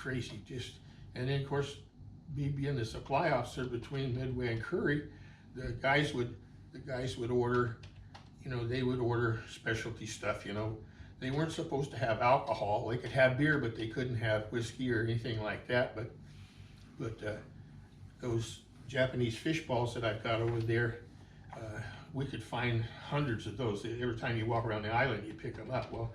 crazy. And then of course, me being the supply officer between Midway and Kure, the guys would order, they would order specialty stuff. They weren't supposed to have alcohol. They could have beer, but they couldn't have whiskey or anything like that. But those Japanese fish balls that I've got over there, we could find hundreds of those. Every time you walk around the island, you pick them up. Well,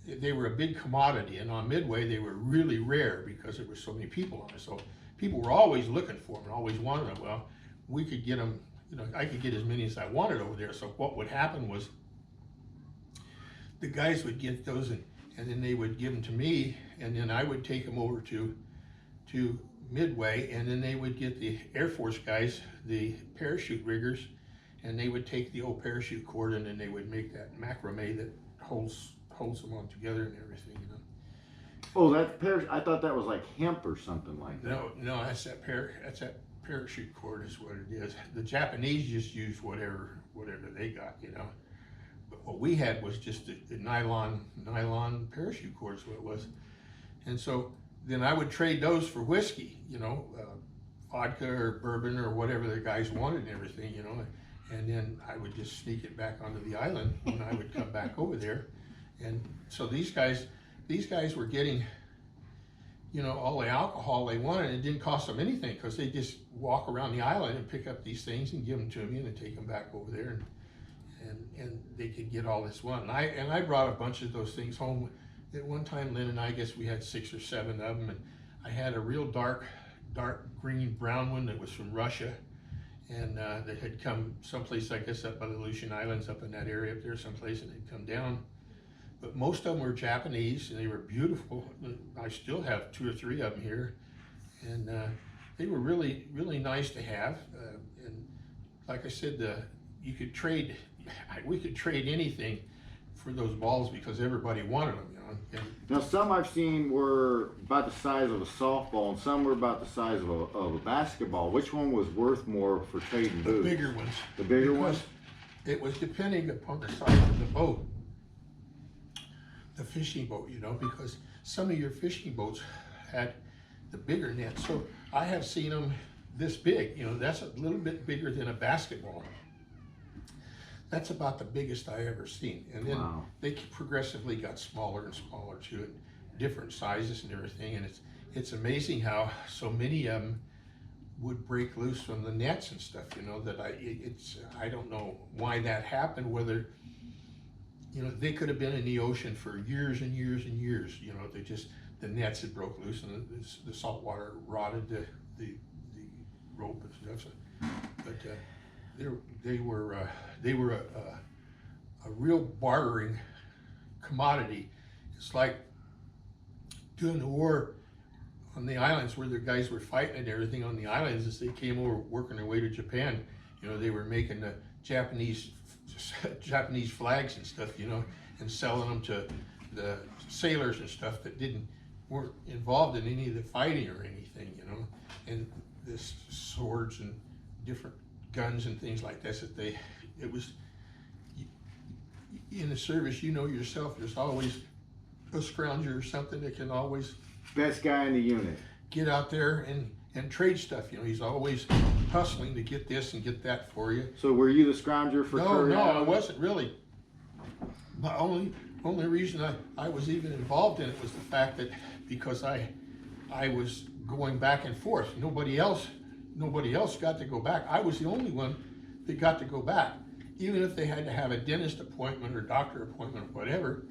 they were a big commodity, and on Midway, they were really rare because there were so many people on it. So people were always looking for them and always wanted them. Well, we could get them, I could get as many as I wanted over there. So what would happen was the guys would get those and then they would give them to me, and then I would take them over to Midway, and then they would get the Air Force guys, the parachute riggers, and they would take the old parachute cord, and then they would make that macrame that holds them on together and everything, Oh, I thought that was like hemp or something like that. No, that's that parachute cord is what it is. The Japanese just used whatever they got, But what we had was just the nylon parachute cord is what it was. And so then I would trade those for whiskey, vodka or bourbon or whatever the guys wanted and everything, and then I would just sneak it back onto the island when I would come back over there. And so these guys were getting, all the alcohol they wanted. It didn't cost them anything because they just walk around the island and pick up these things and give them to me, and then take them back over there, and they could get all this one. And I brought a bunch of those things home. At one time, Lynn and I guess we had 6 or 7 of them, and I had a real dark green brown one that was from Russia, and that had come someplace, I guess, up by the Aleutian Islands, up in that area up there someplace, and they'd come down. But most of them were Japanese, and they were beautiful. I still have 2 or 3 of them here, and they were really, really nice to have. And like I said, we could trade anything for those balls because everybody wanted them. Now, some I've seen were about the size of a softball, and some were about the size of a basketball. Which one was worth more for trading boots? The bigger ones. The bigger ones? It was depending upon the size of the boat, the fishing boat, because some of your fishing boats had the bigger net. So I have seen them this big, that's a little bit bigger than a basketball. That's about the biggest I ever seen. And then they progressively got smaller and smaller too, and different sizes and everything. And it's amazing how so many of them would break loose from the nets and stuff, that I don't know why that happened, whether, they could have been in the ocean for years and years and years, the nets had broke loose and the salt water rotted the rope and stuff. But they were a real bartering commodity. It's like during the war on the islands where the guys were fighting and everything on the islands, as they came over working their way to Japan, they were making the Japanese flags and stuff, and selling them to the sailors and stuff that weren't involved in any of the fighting or anything, and this swords and different guns and things like this. It was in the service, yourself, there's always a scrounger or something that can always best guy in the unit get out there and trade stuff. He's always hustling to get this and get that for you. So were you the scrounger for Kure? No, I wasn't really. The only reason I was even involved in it was the fact that because I was going back and forth. Nobody else got to go back. I was the only one that got to go back. Even if they had to have a dentist appointment or doctor appointment or whatever,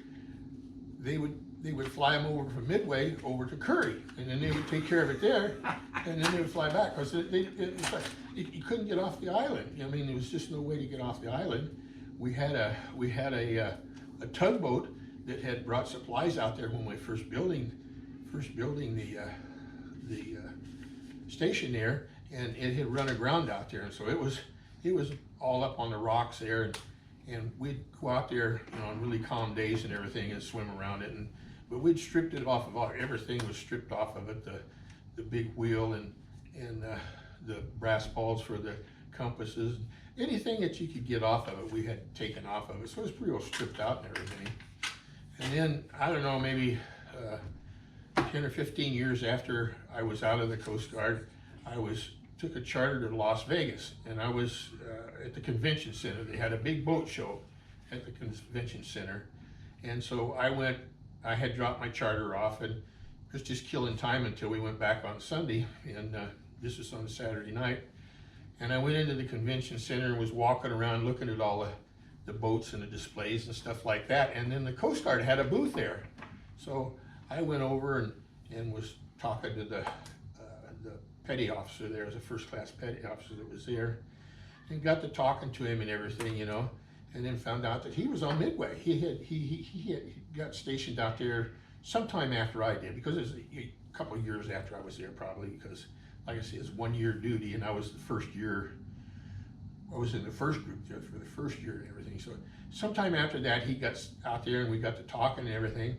they would fly them over from Midway over to Kure, and then they would take care of it there, and then they would fly back because it's like you couldn't get off the island. There was just no way to get off the island. We had a tugboat that had brought supplies out there when we first building the station there, and it had run aground out there, and so it was all up on the rocks there, and we'd go out there on really calm days and everything and swim around it, but we'd stripped it off of everything was stripped off of it, the big wheel and the brass balls for the compasses, anything that you could get off of it we had taken off of it, so it was pretty well stripped out and everything. And then I don't know, maybe 10 or 15 years after I was out of the Coast Guard, took a charter to Las Vegas, and I was at the convention center. They had a big boat show at the convention center, and so I had dropped my charter off and was just killing time until we went back on Sunday, and this was on a Saturday night. And I went into the convention center and was walking around looking at all the boats and the displays and stuff like that, and then the Coast Guard had a booth there. So I went over and was talking to the petty officer there, as a first-class petty officer that was there, and got to talking to him and everything, you know, and then found out that he was on Midway. He got stationed out there sometime after I did, because it was a couple of years after I was there, probably, because, like I said, it's 1 year duty, and I was the first year, I was in the first group there for the first year and everything. So sometime after that, he got out there and we got to talking and everything,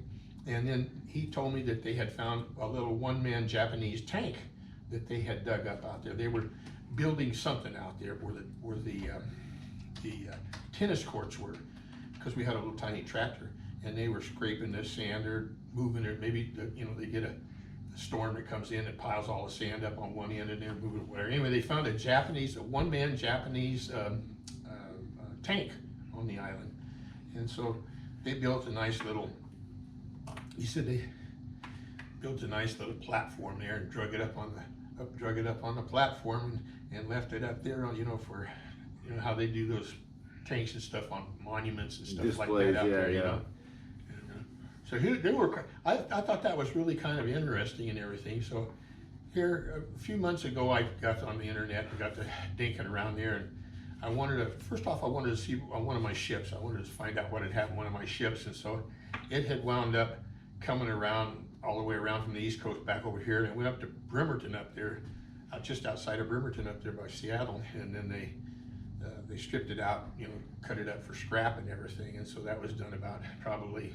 and then he told me that they had found a little one-man Japanese tank that they had dug up out there. They were building something out there where the tennis courts were, because we had a little tiny tractor, and they were scraping the sand or moving it. Maybe they get a storm that comes in and piles all the sand up on one end, and they're moving it, whatever. Anyway, they found a one-man Japanese tank on the island, and so they built a nice little. He said they built a nice little platform there and drug it up on the platform and left it up there, for how they do those tanks and stuff on monuments and stuff Displays, like that out there, yeah. you know. So I thought that was really kind of interesting and everything. So here, a few months ago, I got on the internet and got to dinking around there, and I wanted to see on one of my ships. I wanted to find out what had happened to one of my ships, and so it had wound up coming around all the way around from the East Coast back over here, and it went up to Bremerton up there, just outside of Bremerton up there by Seattle, and then they stripped it out, cut it up for scrap and everything, and so that was done about probably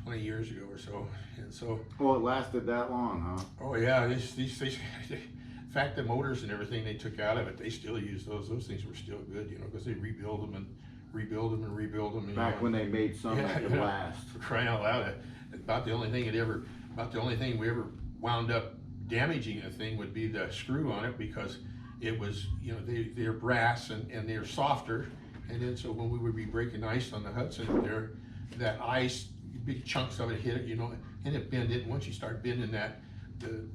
20 years ago or so, and so. Oh, it lasted that long, huh? Oh yeah, these in fact, the motors and everything they took out of it, they still use those. Those things were still good, because they rebuild them and rebuild them and rebuild them. Back when they made something that could last. For crying out loud, about the only thing we ever wound up damaging a thing would be the screw on it, because it was, they're brass and they're softer, and then so when we would be breaking ice on the Hudson there, that ice, big chunks of it hit it, and it bended. And once you start bending that, the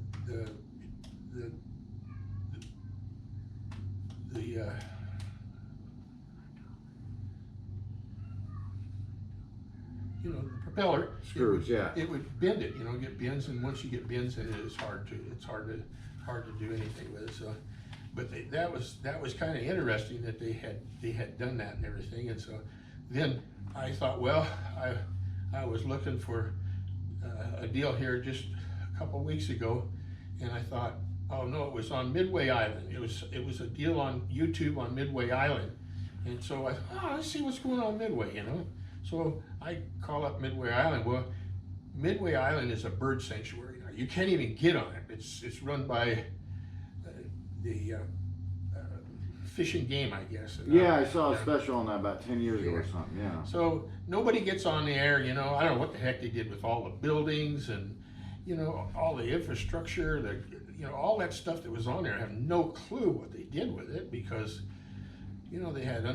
propeller Screws, it would bend it, get bends, and once you get bends in it, it's hard to do anything with it. So, but that was kind of interesting that they had done that and everything. And so then I thought, well, I was looking for a deal here just a couple of weeks ago, and I thought, oh no, it was on Midway Island. It was a deal on YouTube on Midway Island, and so I thought, let's see what's going on Midway, So I call up Midway Island. Well, Midway Island is a bird sanctuary now. You can't even get on it. It's run by the Fish and Game, I guess. Yeah, I saw a special on that about 10 years ago or something, yeah. So nobody gets on the air, I don't know what the heck they did with all the buildings and, all the infrastructure, all that stuff that was on there. I have no clue what they did with it, because, they had